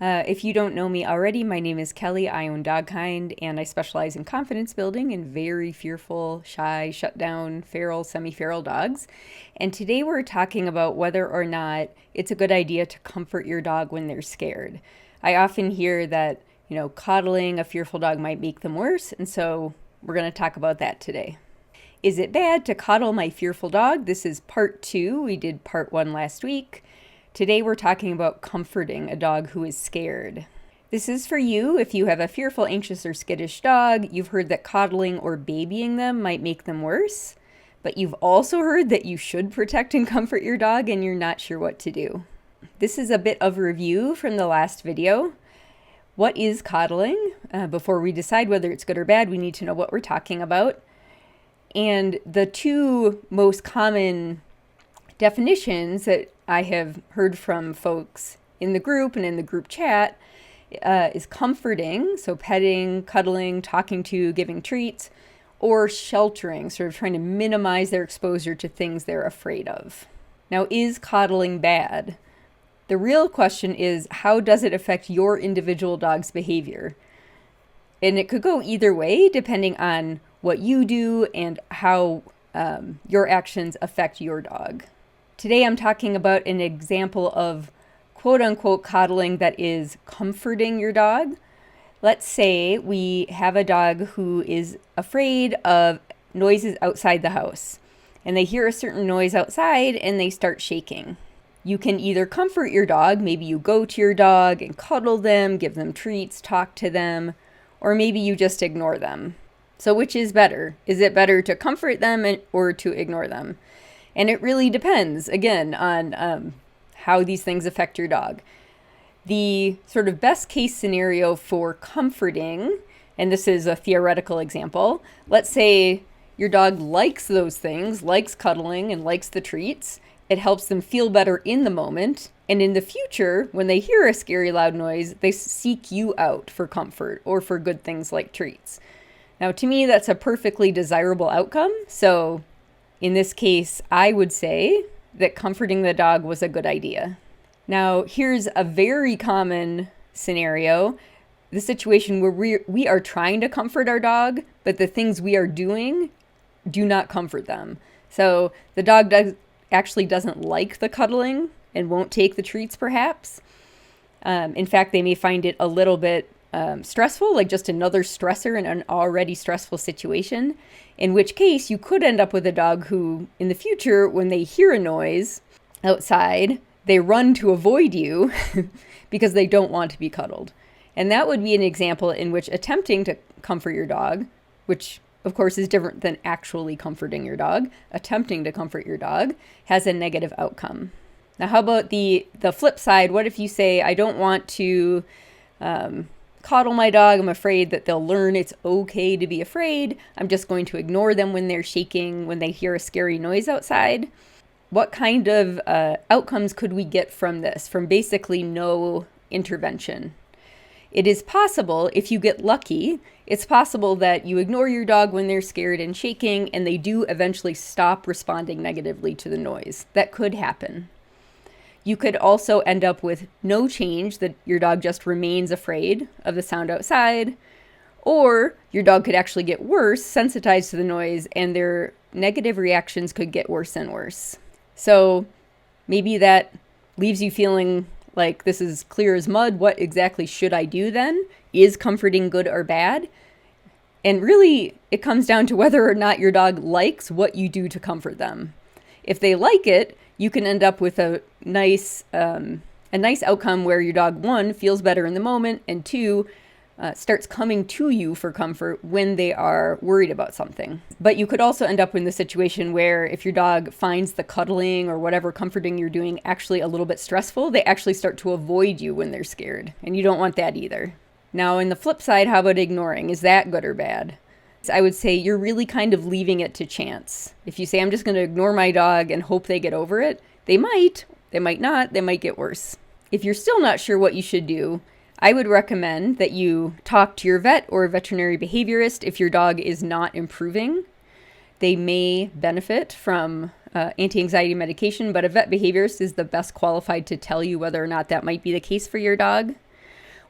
If you don't know me already, my name is Kelly. I own Dogkind, and I specialize in confidence building in very fearful, shy, shut down, feral, semi-feral dogs. And today we're talking about whether or not it's a good idea to comfort your dog when they're scared. I often hear that, coddling a fearful dog might make them worse, and so we're going to talk about that today. Is it bad to coddle my fearful dog? This is part 2. We did part 1 last week. Today we're talking about comforting a dog who is scared. This is for you if you have a fearful, anxious, or skittish dog. You've heard that coddling or babying them might make them worse, but you've also heard that you should protect and comfort your dog and you're not sure what to do. This is a bit of review from the last video. What is coddling? Before we decide whether it's good or bad, we need to know what we're talking about. And the two most common definitions that I have heard from folks in the group and in the group chat is comforting, so petting, cuddling, talking to, giving treats, or sheltering, sort of trying to minimize their exposure to things they're afraid of. Now, is coddling bad? The real question is, how does it affect your individual dog's behavior? And it could go either way, depending on what you do and how your actions affect your dog. Today I'm talking about an example of quote-unquote coddling that is comforting your dog. Let's say we have a dog who is afraid of noises outside the house, and they hear a certain noise outside and they start shaking. You can either comfort your dog, maybe you go to your dog and cuddle them, give them treats, talk to them, or maybe you just ignore them. So which is better? Is it better to comfort them or to ignore them? And it really depends, again, on how these things affect your dog. The sort of best case scenario for comforting, and this is a theoretical example, let's say your dog likes those things, likes cuddling and likes the treats. It helps them feel better in the moment. And in the future, when they hear a scary loud noise, they seek you out for comfort or for good things like treats. Now, to me, that's a perfectly desirable outcome. So in this case, I would say that comforting the dog was a good idea. Now, here's a very common scenario, the situation where we are trying to comfort our dog, but the things we are doing do not comfort them. So the dog actually doesn't like the cuddling and won't take the treats, perhaps. In fact, they may find it a little bit stressful, like just another stressor in an already stressful situation, in which case you could end up with a dog who, in the future, when they hear a noise outside, they run to avoid you because they don't want to be cuddled. And that would be an example in which attempting to comfort your dog, which of course is different than actually comforting your dog, attempting to comfort your dog has a negative outcome. Now, how about the flip side? What if you say, I don't want to coddle my dog. I'm afraid that they'll learn it's okay to be afraid. I'm just going to ignore them when they're shaking, when they hear a scary noise outside. What kind of outcomes could we get from this, from basically no intervention? It is possible, if you get lucky, it's possible that you ignore your dog when they're scared and shaking, and they do eventually stop responding negatively to the noise. That could happen. You could also end up with no change, that your dog just remains afraid of the sound outside, or your dog could actually get worse, sensitized to the noise, and their negative reactions could get worse and worse. So maybe that leaves you feeling like this is clear as mud. What exactly should I do then? Is comforting good or bad? And really, it comes down to whether or not your dog likes what you do to comfort them. If they like it, you can end up with a nice outcome where your dog, 1, feels better in the moment, and 2, starts coming to you for comfort when they are worried about something. But you could also end up in the situation where if your dog finds the cuddling or whatever comforting you're doing actually a little bit stressful, they actually start to avoid you when they're scared, and you don't want that either. Now, on the flip side, how about ignoring? Is that good or bad? I would say you're really kind of leaving it to chance. If you say, I'm just going to ignore my dog and hope they get over it, they might not, they might get worse. If you're still not sure what you should do, I would recommend that you talk to your vet or veterinary behaviorist if your dog is not improving. They may benefit from anti-anxiety medication, but a vet behaviorist is the best qualified to tell you whether or not that might be the case for your dog.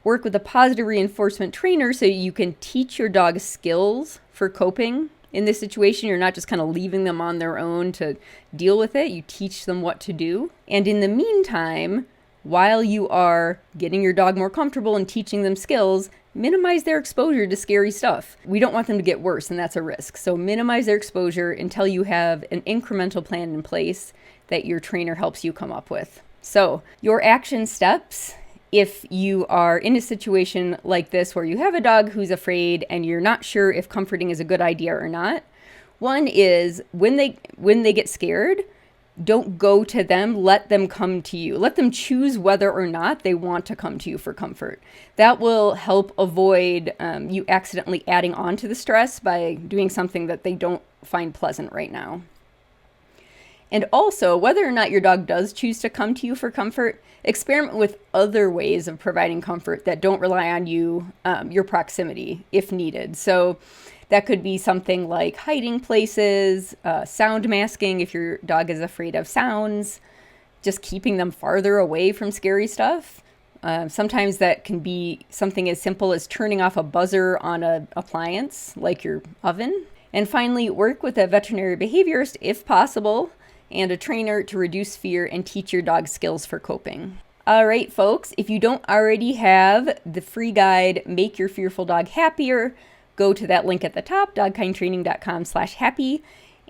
Work with a positive reinforcement trainer so you can teach your dog skills for coping in this situation. You're not just kind of leaving them on their own to deal with it. You teach them what to do. And in the meantime, while you are getting your dog more comfortable and teaching them skills, minimize their exposure to scary stuff. We don't want them to get worse, and that's a risk. So minimize their exposure until you have an incremental plan in place that your trainer helps you come up with. So your action steps, if you are in a situation like this where you have a dog who's afraid and you're not sure if comforting is a good idea or not, one is when they get scared, don't go to them, let them come to you. Let them choose whether or not they want to come to you for comfort. That will help avoid you accidentally adding on to the stress by doing something that they don't find pleasant right now. And also, whether or not your dog does choose to come to you for comfort, experiment with other ways of providing comfort that don't rely on you, your proximity, if needed. So that could be something like hiding places, sound masking if your dog is afraid of sounds, just keeping them farther away from scary stuff. Sometimes that can be something as simple as turning off a buzzer on an appliance, like your oven. And finally, work with a veterinary behaviorist if possible, and a trainer to reduce fear and teach your dog skills for coping. All right, folks, if you don't already have the free guide, Make Your Fearful Dog Happier, go to that link at the top, dogkindtraining.com/happy,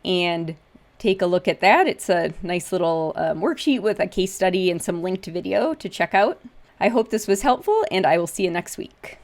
and take a look at that. It's a nice little worksheet with a case study and some linked video to check out. I hope this was helpful, and I will see you next week.